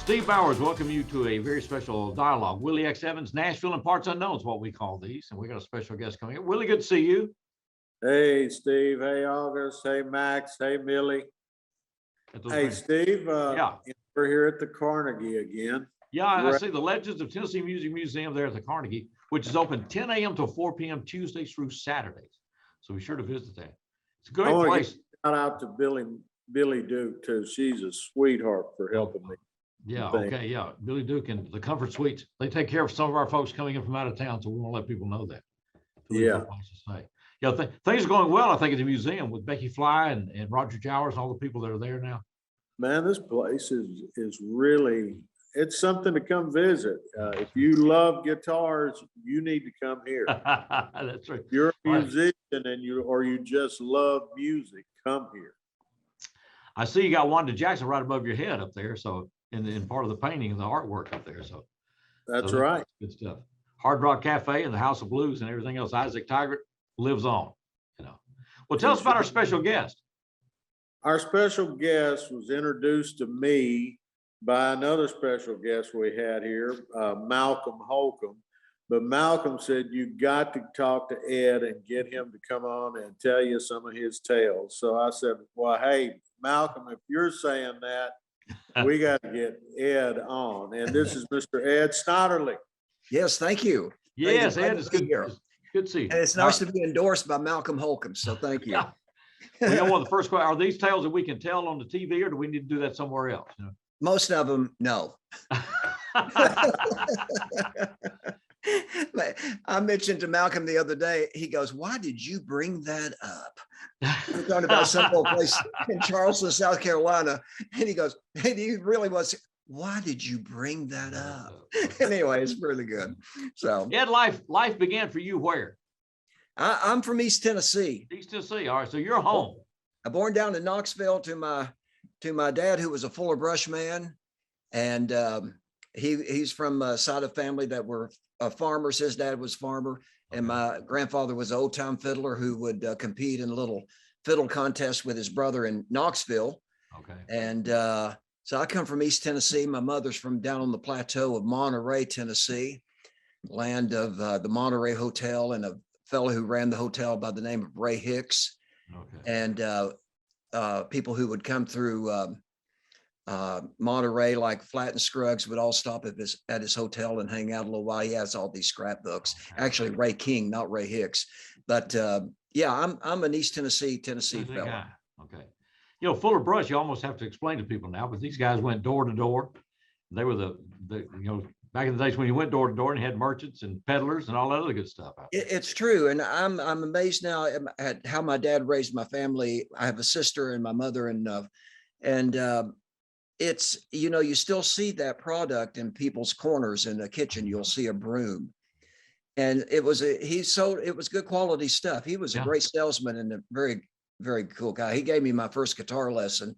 Steve Bowers, welcome you to a very special dialogue. Willi X Evans, Nashville and Parts Unknown is what we call these. And we got a special guest coming in. Willi, good to see you. Hey, Steve. Hey, August. Hey, Max. Hey, Millie. Hey, Steve. Yeah. We're here at the Carnegie again. Yeah, I see the Legends of Tennessee Music Museum there at the Carnegie, which is open 10 a.m. till 4 p.m. Tuesdays through Saturdays. So be sure to visit that. It's a great place. Shout out to Billy Duke, too. She's a sweetheart for helping me. Yeah, okay, yeah. Billy Duke and the Comfort Suites. They take care of some of our folks coming in from out of town, so we want to let people know that. Yeah. Yeah, things are going well, I think, at the museum with Becky Fly and Roger Jowers and all the people that are there now. Man, this place is really, it's something to come visit. If you love guitars, you need to come here. That's right. If you're a musician and you just love music, come here. I see you got Wanda Jackson right above your head up there, so in part of the painting and the artwork up there. So that's right. Good stuff. Hard Rock Cafe and the House of Blues and everything else. Isaac Tigert lives on, Well, tell us about our special guest. Our special guest was introduced to me by another special guest we had here, Malcolm Holcomb. But Malcolm said, you got to talk to Ed and get him to come on and tell you some of his tales. So I said, well, hey, Malcolm, if you're saying that, we got to get Ed on. And this is Mr. Ed Snodderly. Yes, thank you. Yes, Ed, it's good here. Good to see you. And it's nice to be endorsed by Malcolm Holcomb, so thank you. One of the first questions, are these tales that we can tell on the TV, or do we need to do that somewhere else? Most of them, no. I mentioned to Malcolm the other day, he goes, why did you bring that up? We're talking about some little place in Charleston, South Carolina. And he goes, and he really was, why did you bring that up? Anyway, it's really good. So Ed, life began for you where? I'm from East Tennessee. East Tennessee. All right. So you're home. I born down in Knoxville to my dad, who was a Fuller Brush man. And he's from a side of family that were farmers. His dad was farmer. And my grandfather was an old time fiddler who would compete in a little fiddle contest with his brother in Knoxville. Okay. And so I come from East Tennessee. My mother's from down on the plateau of Monterey, Tennessee, land of the Monterey Hotel and a fellow who ran the hotel by the name of Ray Hicks. Okay. And people who would come through Monterey, like Flatt and Scruggs, would all stop at his hotel and hang out a little while. He has all these scrapbooks. Actually, Ray King, not Ray Hicks. But yeah, I'm an East Tennessee fellow. Guy. Okay. Fuller Brush, you almost have to explain to people now, but these guys went door to door. They were the back in the days when you went door to door and had merchants and peddlers and all that other good stuff out there. It's true. And I'm amazed now at how my dad raised my family. I have a sister and my mother, and it's, you still see that product in people's corners in the kitchen. You'll see a broom. And it was good quality stuff. He was a great salesman and a very, very cool guy. He gave me my first guitar lesson.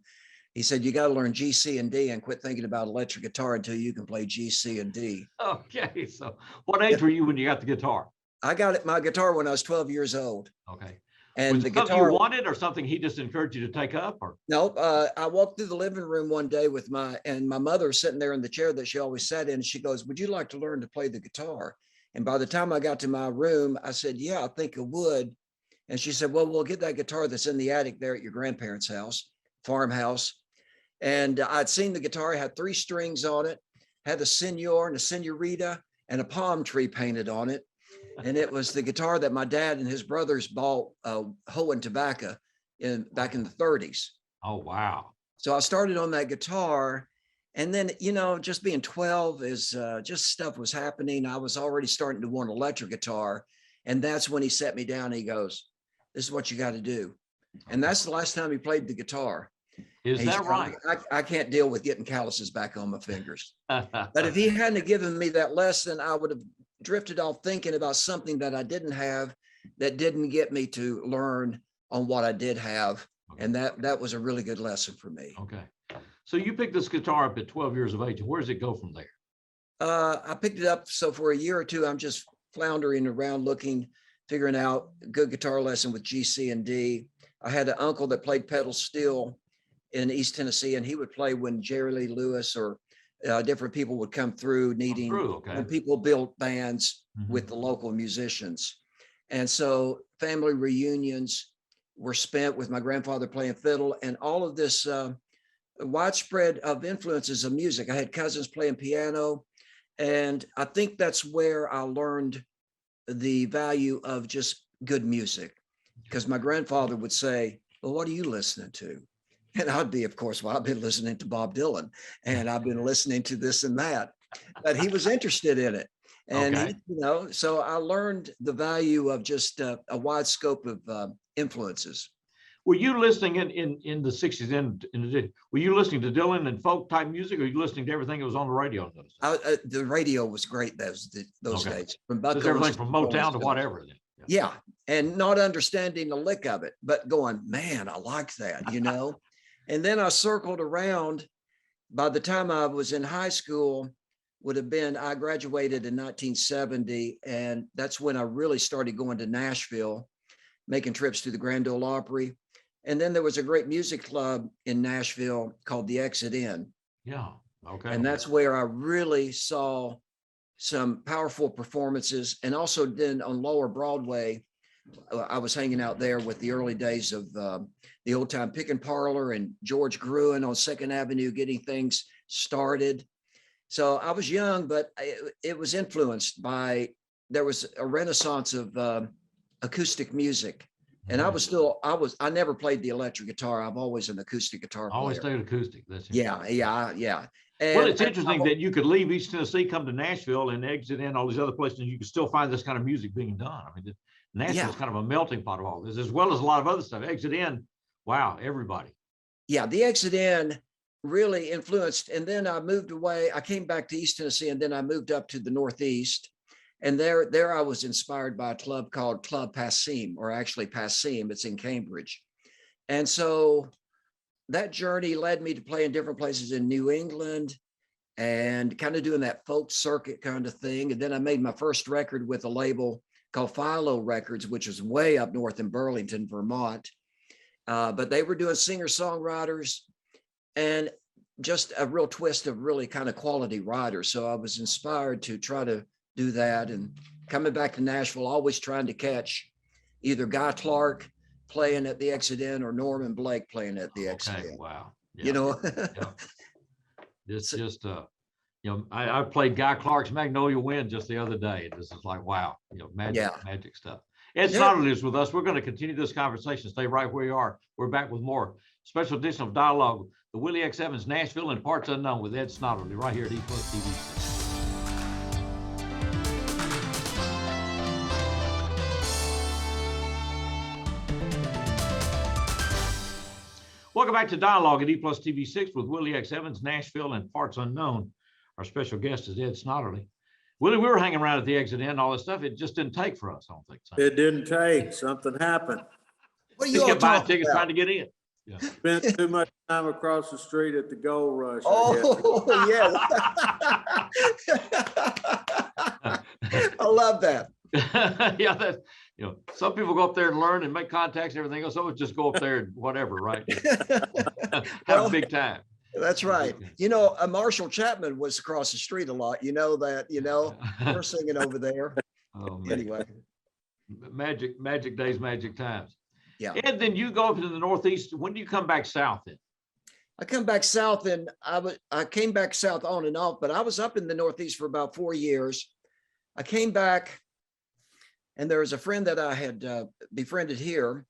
He said, you got to learn G, C, and D and quit thinking about electric guitar until you can play G, C, and D. Okay. So what age were you when you got the guitar? I got my guitar when I was 12 years old. Okay. And was the it something guitar you wanted or something he just encouraged you to take up? Or nope. I walked through the living room one day with my mother was sitting there in the chair that she always sat in. And she goes, would you like to learn to play the guitar? And by the time I got to my room, I said, yeah, I think I would. And she said, well, we'll get that guitar that's in the attic there at your grandparents' house, farmhouse. And I'd seen the guitar, had 3 strings on it, had a senor and a senorita and a palm tree painted on it. And it was the guitar that my dad and his brothers bought Hoe and Tobacco back in the 30s. Oh, wow. So I started on that guitar. And then, just being 12 is just stuff was happening. I was already starting to want an electric guitar. And that's when he set me down. He goes, this is what you got to do. And that's the last time he played the guitar. Is that right? I can't deal with getting calluses back on my fingers. But if he hadn't given me that lesson, I would have drifted off thinking about something that I didn't have, that didn't get me to learn on what I did have. Okay. And that was a really good lesson for me. Okay. So you picked this guitar up at 12 years of age. Where does it go from there? I picked it up. So for a year or two, I'm just floundering around looking, figuring out a good guitar lesson with G, C, and D. I had an uncle that played pedal steel in East Tennessee, and he would play when Jerry Lee Lewis or different people would come through needing, Okay. when people built bands Mhm. with the local musicians. And so family reunions were spent with my grandfather playing fiddle, and all of this widespread of influences of music. I had cousins playing piano, and I think that's where I learned the value of just good music, because my grandfather would say, well, what are you listening to? And I'd be, of course, well, I've been listening to Bob Dylan, and I've been listening to this and that, but he was interested in it. And, Okay. so I learned the value of just a wide scope of influences. Were you listening in the 60s? Were you listening to Dylan and folk type music, or were you listening to everything that was on the radio? The radio was great those Okay. days. From Buck Just everything Owens from to Rolling Motown to Stones. whatever. Then. Yeah, and not understanding the lick of it, but going, man, I like that, And then I circled around. By the time I was in high school, I graduated in 1970, and that's when I really started going to Nashville, making trips to the Grand Ole Opry. And then there was a great music club in Nashville called the Exit Inn. Yeah. Okay. And that's where I really saw some powerful performances. And also then on Lower Broadway, I was hanging out there with the early days of the Old Time Pickin' Parlor and George Gruen on 2nd Avenue getting things started. So I was young, but it was influenced by, there was a renaissance of acoustic music. And I never played the electric guitar. I've always an acoustic guitar player. Always stayed acoustic. That's it. Yeah. Well, it's interesting that you could leave East Tennessee, come to Nashville, and Exit in all these other places, and you can still find this kind of music being done. I mean, Nashville is kind of a melting pot of all this, as well as a lot of other stuff. Exit in, wow, everybody. Yeah, the Exit in really influenced. And then I moved away. I came back to East Tennessee, and then I moved up to the Northeast. And there I was inspired by a club called Club Passim, or actually Passim. It's in Cambridge. And so that journey led me to play in different places in New England and kind of doing that folk circuit kind of thing. And then I made my first record with a label called Philo Records, which was way up north in Burlington, Vermont. But they were doing singer-songwriters and just a real twist of really kind of quality writers. So I was inspired to try to do that. And coming back to Nashville, always trying to catch either Guy Clark playing at the Exit Inn or Norman Blake playing at the Exit Inn. Wow. Yeah. It's just I played Guy Clark's Magnolia Wind just the other day. This is like, wow, magic stuff. Ed Snodderly is with us. We're going to continue this conversation. Stay right where you are. We're back with more special edition of Dialogue, the Willi X Evans Nashville and Parts Unknown with Ed Snodderly right here at E+ TV. Welcome back to Dialogue at E+ TV6 with Willi X Evans, Nashville and Parts Unknown. Our special guest is Ed Snodderly. Willi, we were hanging around at the Exit Inn, all this stuff. It just didn't take for us, I don't think. So. It didn't take. Something happened. What are Just you all kept buying talking tickets about? trying to get in. Yeah. Spent too much time across the street at the Gold Rush. Oh, yeah. I love that. Yeah, that some people go up there and learn and make contacts and everything else. Some just go up there and whatever, right? Have a big time. That's right. Marshall Chapman was across the street a lot. We're singing over there. Oh, man. Anyway. Magic days, magic times. Yeah. And then you go up to the Northeast. When do you come back south then? I come back south, and I came back south on and off, but I was up in the Northeast for about 4 years. I came back, and there was a friend that I had befriended here,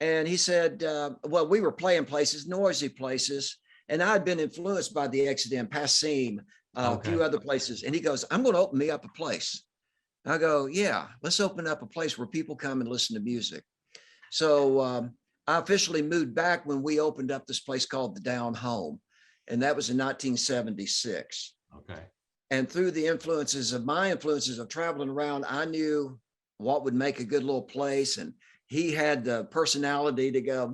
and he said, well, we were playing places, noisy places, and I had been influenced by the Exit Inn, Passim, a few other places. And he goes, I'm going to open me up a place. I go, yeah, let's open up a place where people come and listen to music. So I officially moved back when we opened up this place called the Down Home, and that was in 1976. Okay. And through the influences of traveling around, I knew what would make a good little place. And he had the personality to go,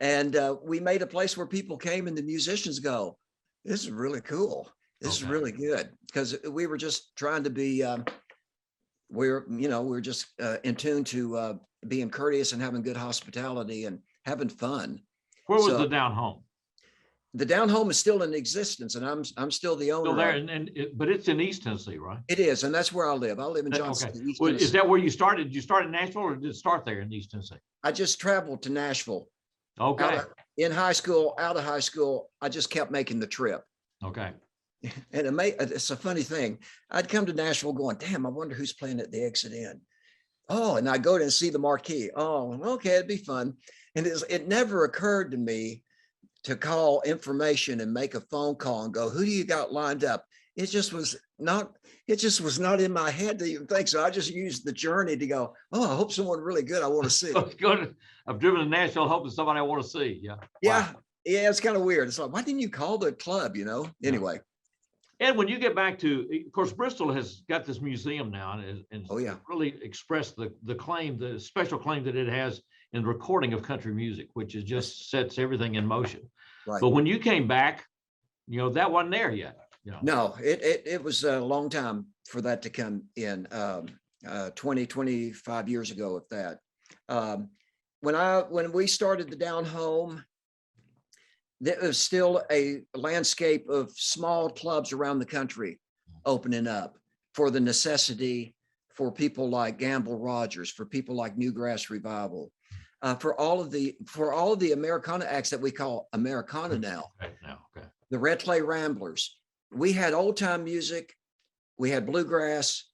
and we made a place where people came and the musicians go, this is really cool. This is really good. Because we were just trying to be, we're just in tune to being courteous and having good hospitality and having fun. Where was the Down Home? The down home is still in existence, and I'm still the owner. Still there, but it's in East Tennessee, right? It is, and that's where I live. I live in Johnson. Okay. East Well, Tennessee. is that where you started? Did you start in Nashville, or did it start there in East Tennessee? I just traveled to Nashville. Okay. In high school, out of high school, I just kept making the trip. Okay. And it's a funny thing. I'd come to Nashville going, damn, I wonder who's playing at the Exit Inn. Oh, and I go to and see the marquee. Oh, okay, it'd be fun. And it never occurred to me to call information and make a phone call and go, who do you got lined up? It just was not in my head to even think. So I just used the journey to go, oh, I hope someone really good I want to see. I've driven to Nashville hoping somebody I want to see. Yeah. Yeah. Wow. Yeah, it's kind of weird. It's like, why didn't you call the club, Anyway. And when you get back to, of course, Bristol has got this museum now and oh, yeah, really expressed the special claim that it has in the recording of country music, which is just sets everything in motion. Right. But when you came back, that wasn't there yet. No, it was a long time for that to come in, 25 years ago, if that. When we started the Down Home, there was still a landscape of small clubs around the country opening up for the necessity for people like Gamble Rogers, for people like Newgrass Revival, for all of the Americana acts that we call Americana now. Okay. The Red Clay Ramblers. We had old time music, we had bluegrass,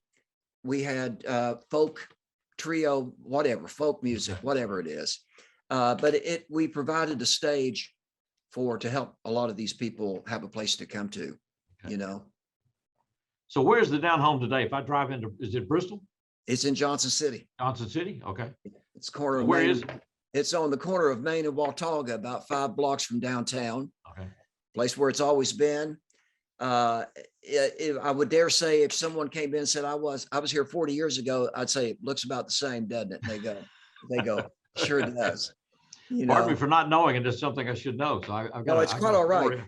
we had folk trio, whatever, folk music, whatever it is. But we provided a stage to help a lot of these people have a place to come to, So where's the Down Home today? If I drive into, is it Bristol? It's in Johnson City. Johnson City? Okay. It's corner of Where Main. is it? It's on the corner of Main and Watauga, about 5 blocks from downtown. Okay. Place where it's always been. I would dare say if someone came in and said I was here 40 years ago, I'd say it looks about the same, doesn't it? And they go, sure it does. Pardon me for not knowing, and it's something I should know. So I've got. No, it's quite all right.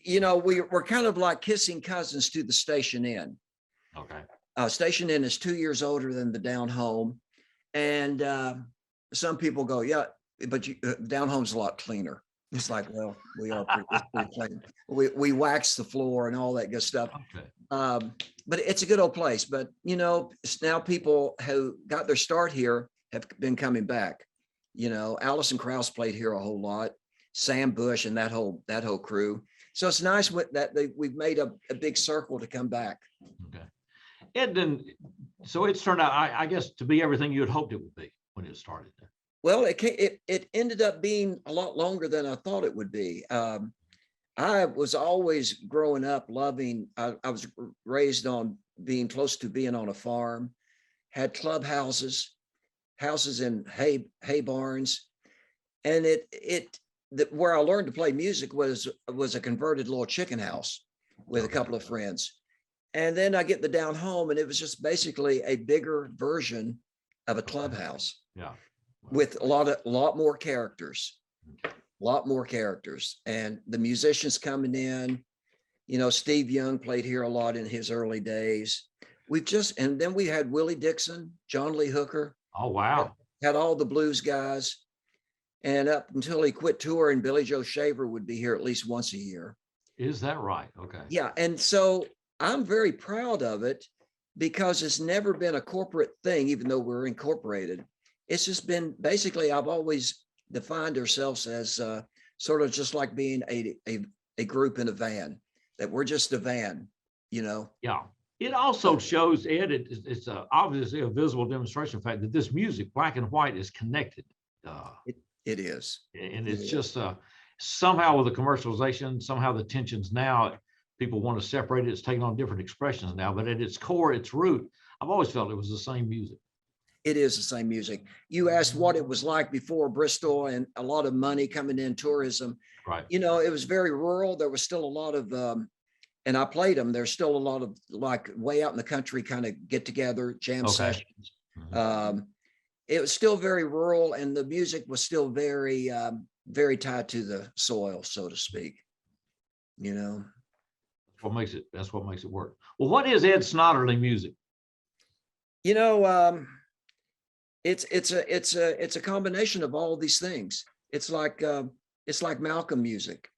We're kind of like kissing cousins to the Station Inn. Okay. Station Inn is 2 years older than the Down Home, and some people go, yeah, but Down Home's a lot cleaner. It's like, well, we are pretty clean. We wax the floor and all that good stuff. Okay. But it's a good old place. But now people who got their start here have been coming back. Alison Krauss played here a whole lot, Sam Bush and that whole crew. So it's nice that we've made a big circle to come back. Okay. And then, so it's turned out, I guess, to be everything you had hoped it would be when it started. Well, it ended up being a lot longer than I thought it would be. I was always growing up loving, I was raised on being close to being on a farm, had clubhouses, houses in hay barns. And where I learned to play music was a converted little chicken house with a couple of friends. And then I get the Down Home, and it was just basically a bigger version of a clubhouse. Yeah. With a lot more characters, and the musicians coming in. Steve Young played here a lot in his early days. And then we had Willie Dixon, John Lee Hooker. Oh, wow. Had all the blues guys. And up until he quit touring, Billy Joe Shaver would be here at least once a year. Is that right? Okay. Yeah. And so I'm very proud of it because it's never been a corporate thing, even though we're incorporated. It's just been basically, I've always defined ourselves as sort of just like being a group in a van, that we're just a van, Yeah. It also shows, Ed, it's obviously a visible demonstration of the fact that this music, black and white, is connected. It is. And it's just somehow with the commercialization, somehow the tensions now, people want to separate it. It's taking on different expressions now, but at its core, its root, I've always felt it was the same music. It is the same music. You asked what it was like before Bristol and a lot of money coming in, tourism. Right. It was very rural. There was still a lot of, and I played them. There's still a lot of like way out in the country kind of get together, jam sessions. Mm-hmm. It was still very rural, and the music was still very, very tied to the soil, so to speak. That's what makes it work. Well, what is Ed Snodderly music? It's a combination of all these things. It's like Malcolm music.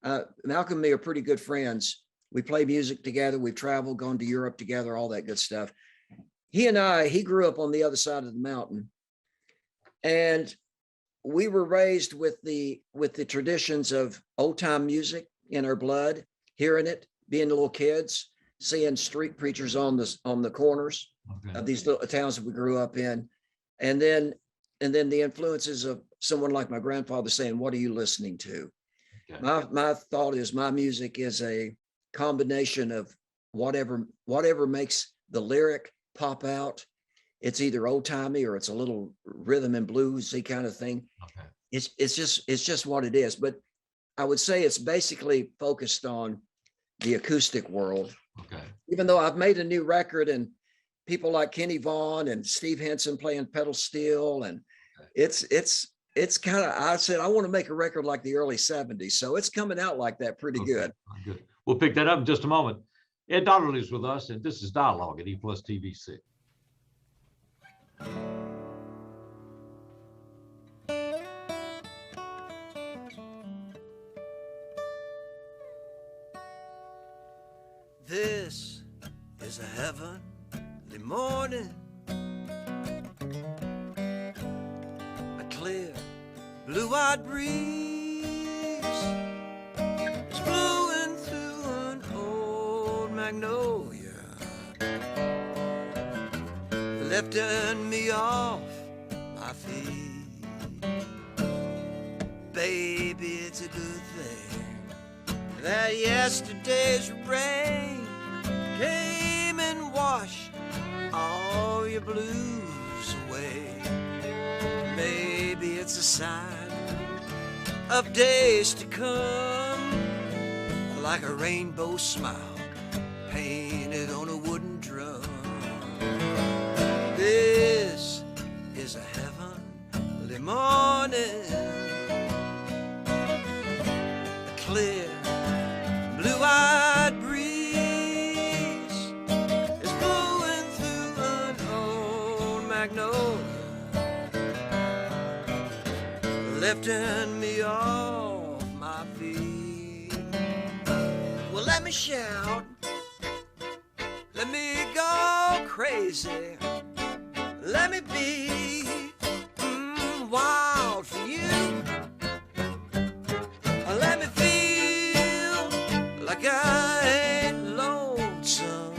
Malcolm and me are pretty good friends. We play music together. We've traveled, gone to Europe together, all that good stuff. He grew up on the other side of the mountain. And we were raised with the traditions of old time music in our blood, hearing it, being little kids, seeing street preachers on the corners of these little towns that we grew up in. And then the influences of someone like my grandfather saying, "What are you listening to?" Okay. My thought is my music is a combination of whatever makes the lyric pop out. It's either old timey or it's a little rhythm and bluesy kind of thing. Okay. It's just what it is. But I would say it's basically focused on the acoustic world. Okay. Even though I've made a new record and people like Kenny Vaughan and Steve Henson playing pedal steel, and it's kind of, I said, I want to make a record like the early 70s. So it's coming out like that pretty good. Good. We'll pick that up in just a moment. Ed Snodderly is with us, and this is Dialogue at E+ TVC. This is a heavenly morning, a clear blue-eyed breeze is blowing through an old magnolia, lifting me off my feet. Baby, it's a good thing that yesterday's rain came and washed all your blues away. Maybe it's a sign of days to come, like a rainbow smile painted on a wooden drum. This is a heavenly morning, a clear blue-eyed breeze is blowing through an old magnolia, lifting me off my feet. Well, let me shout, let me go crazy, let me be wild for you. Let me feel like I ain't lonesome.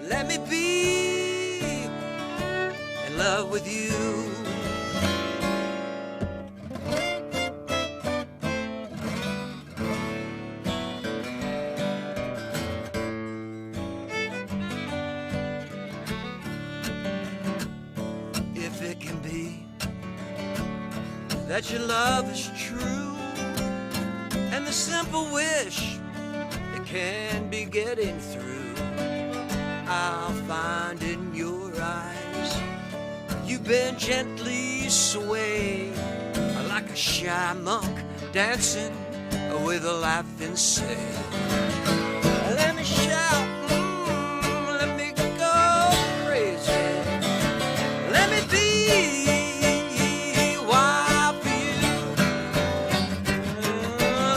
Let me be in love with you. If it can be that your love is true, and the simple wish it can be getting through, I'll find in your eyes you've been gently swayed, like a shy monk dancing with a laughing sail. Let me shout, let me go crazy, let me be wild for you.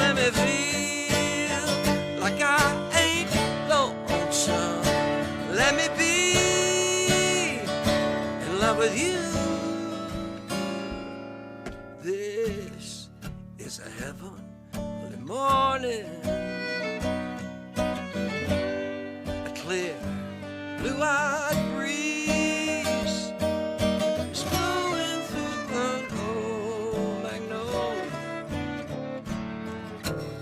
Let me feel like I ain't lonesome. Let me be in love with you. This is a heavenly morning, a clear blue-eyed breeze is blowing through an old magnolia.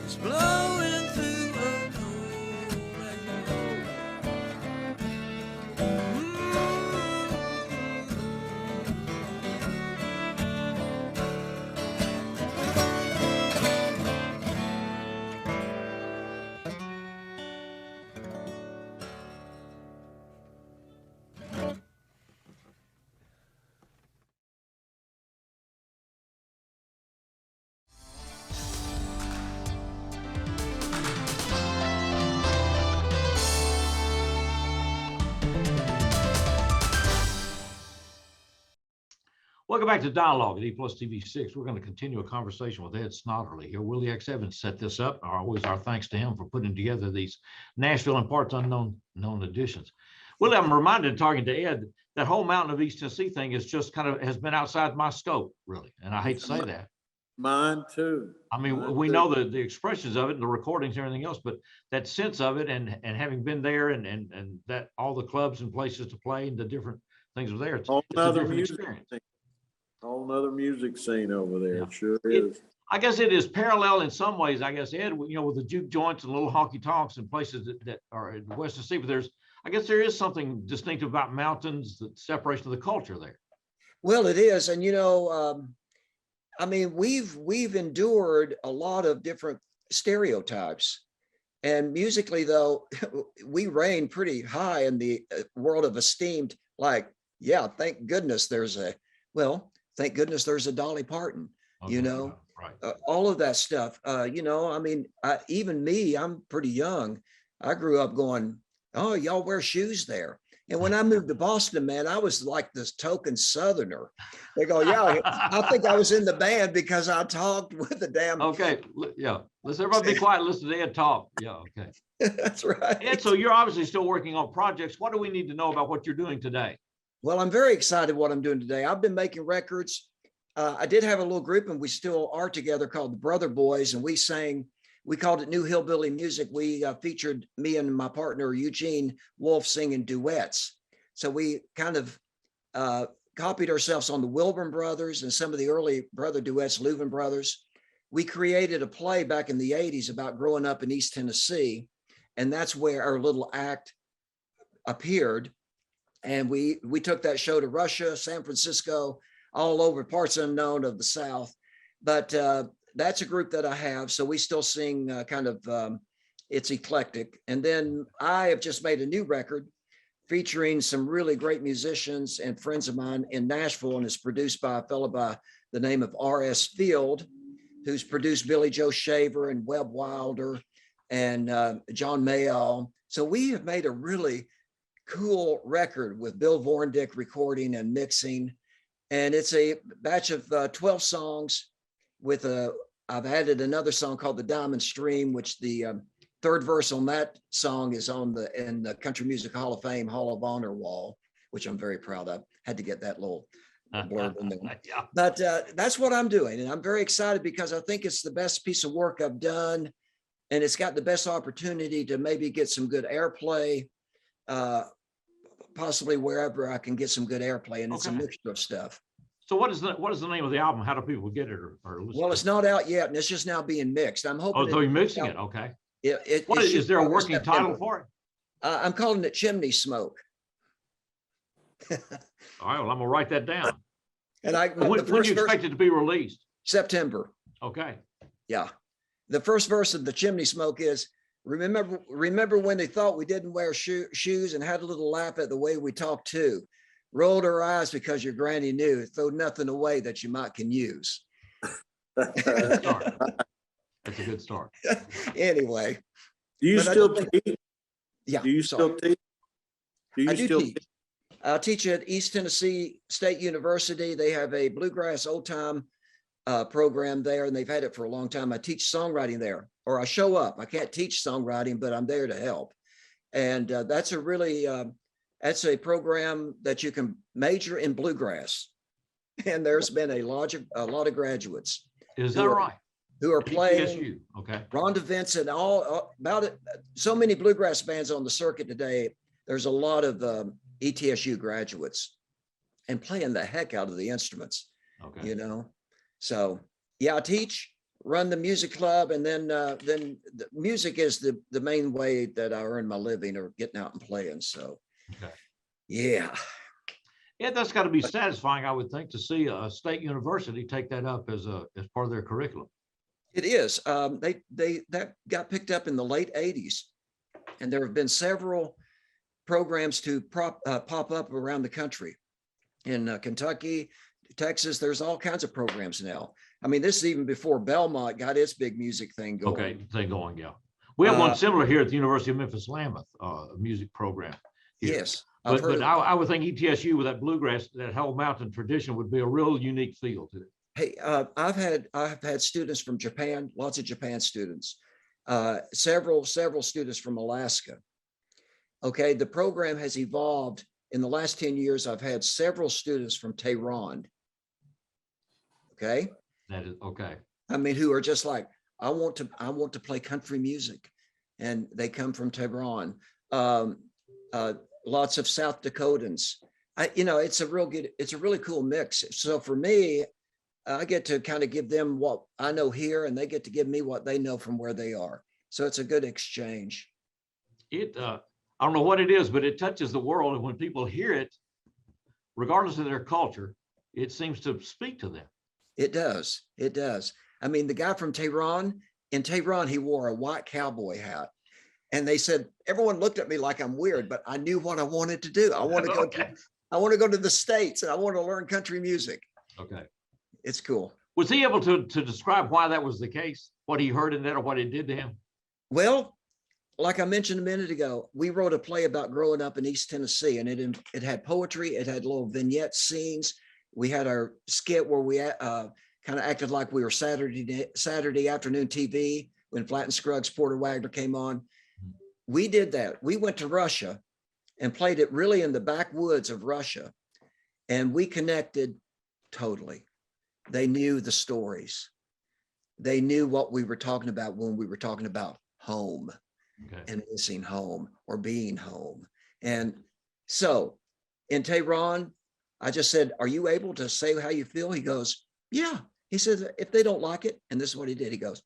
It's blowing through an old magnolia. Welcome back to Dialogue at E+TV6. We're going to continue a conversation with Ed Snodderly here. Willi X Evans set this up. Always our thanks to him for putting together these Nashville and parts unknown editions. Willi, I'm reminded, talking to Ed, that whole Mountain of East Tennessee thing is just kind of has been outside my scope, really. And I hate to say that. Mine too. I mean, we know the expressions of it, the recordings and everything else, but that sense of it and having been there and that all the clubs and places to play and the different things are there, it's a different experience. Whole nother music scene over there. It sure is. I guess it is parallel in some ways, I guess, Ed, you know, with the juke joints and little honky tonks and places that are in West Tennessee, but I guess there is something distinctive about mountains, the separation of the culture there. Well, it is. And, you know, I mean, we've endured a lot of different stereotypes. And musically, though, we reign pretty high in the world of esteemed, like, yeah, thank goodness there's a Dolly Parton, okay, you know, right. All of that stuff. You know, I mean, even me, I'm pretty young. I grew up going, oh, y'all wear shoes there. And when I moved to Boston, man, I was like this token Southerner. They go, yeah, I think I was in the band because I talked with the damn. Okay, yeah. Let's everybody be quiet. Listen to Ed talk. Yeah, okay. That's right. Ed, so you're obviously still working on projects. What do we need to know about what you're doing today? Well, I'm very excited what I'm doing today. I've been making records. I did have a little group, and we still are together, called the Brother Boys, and we called it New Hillbilly Music. We featured me and my partner, Eugene Wolf, singing duets. So we kind of copied ourselves on the Wilburn Brothers and some of the early brother duets, Louvin Brothers. We created a play back in the 80s about growing up in East Tennessee, and that's where our little act appeared. And we took that show to Russia, San Francisco, all over, parts unknown of the South. But that's a group that I have. So we still sing it's eclectic. And then I have just made a new record featuring some really great musicians and friends of mine in Nashville, and it's produced by a fellow by the name of R.S. Field, who's produced Billy Joe Shaver and Webb Wilder and John Mayall. So we have made a really cool record with Bill Vorndick recording and mixing. And it's a batch of 12 songs with I've added another song called The Diamond Stream, which the third verse on that song is in the Country Music Hall of Fame Hall of Honor wall, which I'm very proud of. Had to get that little blurb in there. Yeah. But that's what I'm doing. And I'm very excited because I think it's the best piece of work I've done. And it's got the best opportunity to maybe get some good airplay, possibly wherever I can get some good airplay. And it's a mixture of stuff. So what is the name of the album? How do people get it or listen? Well, it's not out yet, and it's just now being mixed. I'm hoping. Oh, so you're mixing it? Okay. Is there a working title for it? I'm calling it Chimney Smoke. All right, well, I'm gonna write that down. And when do you expect it to be released? September. Okay. Yeah. The first verse of the Chimney Smoke is, remember when they thought we didn't wear shoes and had a little laugh at the way we talked too. Rolled her eyes because your granny knew, throw nothing away that you can use. That's a good start. Anyway. Do you still teach? Yeah. Do you still teach? I do teach. I teach at East Tennessee State University. They have a bluegrass old time program there, and they've had it for a long time. I teach songwriting there, or I show up. I can't teach songwriting, but I'm there to help. And that's a really, that's a program that you can major in bluegrass. And there's been a lot of graduates. Is that right? Who are playing. ETSU. Okay. Rhonda Vincent, all about it. So many bluegrass bands on the circuit today. There's a lot of ETSU graduates and playing the heck out of the instruments. Okay. You know, so yeah, I teach, run the music club, and then the music is the main way that I earn my living, or getting out and playing. So, okay. Yeah. Yeah, that's got to be satisfying, I would think, to see a state university take that up as part of their curriculum. It is. That got picked up in the late 80s, and there have been several programs to pop up around the country. In Kentucky, Texas, there's all kinds of programs now. I mean, this is even before Belmont got its big music thing going. Okay, thing going, yeah. We have one similar here at the University of Memphis Lameth, a music program here. Yes. But I would think ETSU with that bluegrass, that whole mountain tradition would be a real unique feel to it. Hey, I've had students from Japan, lots of Japan students, several students from Alaska. Okay, the program has evolved. In the last 10 years, I've had several students from Tehran. Okay. That is okay. I mean, who are just like, I want to play country music, and they come from Tehran. Lots of South Dakotans. It's a really cool mix. So for me, I get to kind of give them what I know here, and they get to give me what they know from where they are. So it's a good exchange. I don't know what it is, but it touches the world. And when people hear it, regardless of their culture, it seems to speak to them. It does. It does. I mean, the guy from Tehran, in Tehran, he wore a white cowboy hat. And they said, everyone looked at me like I'm weird, but I knew what I wanted to do. I want to go to the States, and I want to learn country music. Okay. It's cool. Was he able to describe why that was the case? What he heard in that, or what it did to him? Well, like I mentioned a minute ago, we wrote a play about growing up in East Tennessee, and it had poetry. It had little vignette scenes. We had our skit where we kind of acted like we were Saturday afternoon TV when Flatt and Scruggs Porter Wagner came on. We did that. We went to Russia and played it really in the backwoods of Russia, and we connected totally. They knew the stories. They knew what we were talking about when we were talking about home. Okay. And missing home or being home. And so in Tehran, I just said, are you able to say how you feel? He goes, yeah. He says, if they don't like it, and this is what he did. He goes,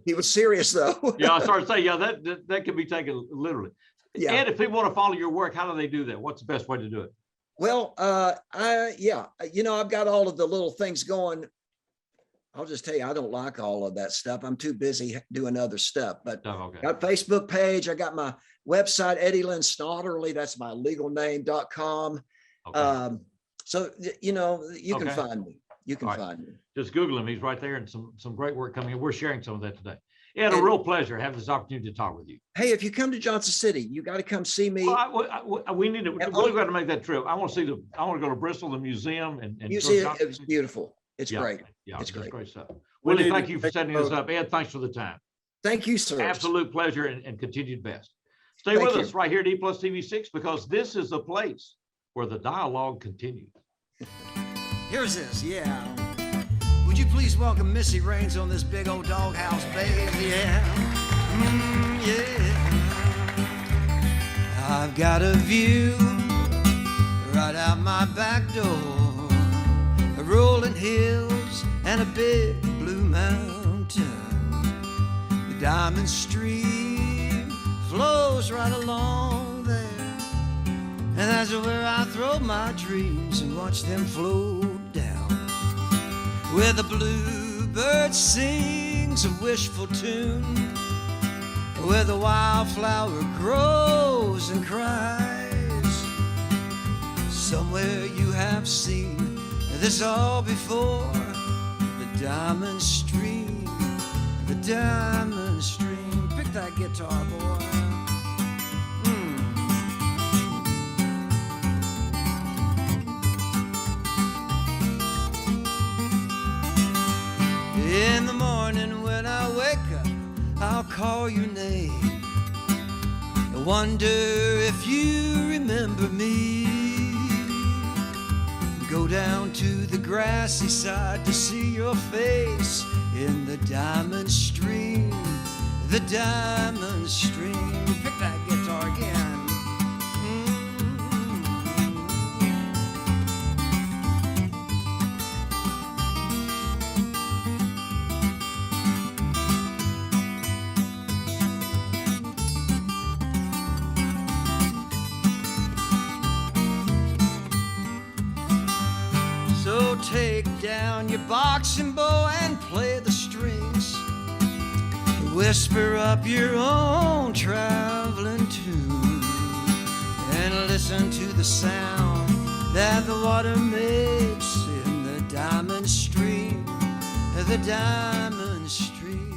he was serious though. Yeah, I started saying, yeah, that can be taken literally. Yeah. And if people want to follow your work, how do they do that? What's the best way to do it? Well, I've got all of the little things going. I'll just tell you, I don't like all of that stuff. I'm too busy doing other stuff, but got Facebook page. I got my website, Eddie Lynn Snodderly. That's my legal name.com. Okay. So, you can find me. You can find me. Just Google him. He's right there, and some great work coming in. We're sharing some of that today. Ed, a real pleasure having this opportunity to talk with you. Hey, if you come to Johnson City, you got to come see me. We need to. We've got to make that trip. I want to go to Bristol, the museum, and you see it. It was beautiful. It's great. Yeah, it's great stuff. Willi, thank you for setting this up. Ed, thanks for the time. Thank you, sir. Absolute pleasure and continued best. Stay with us right here at E+ TV6, because this is the place where the dialogue continues. Here's this, yeah. Would you please welcome Missy Raines on this big old doghouse, baby? Yeah. Yeah. I've got a view right out my back door. Rolling hills and a big blue mountain. The diamond stream flows right along there, and that's where I throw my dreams and watch them float down. Where the bluebird sings a wishful tune, where the wildflower grows and cries. Somewhere you have seen this all before, the diamond stream, the diamond stream. Pick that guitar, boy. In the morning when I wake up, I'll call your name. I wonder if you remember me. Go down to the grassy side to see your face in the diamond stream, the diamond stream. Pick that guitar again. Take down your boxing bow and play the strings. Whisper up your own traveling tune, and listen to the sound that the water makes in the diamond stream, the diamond stream.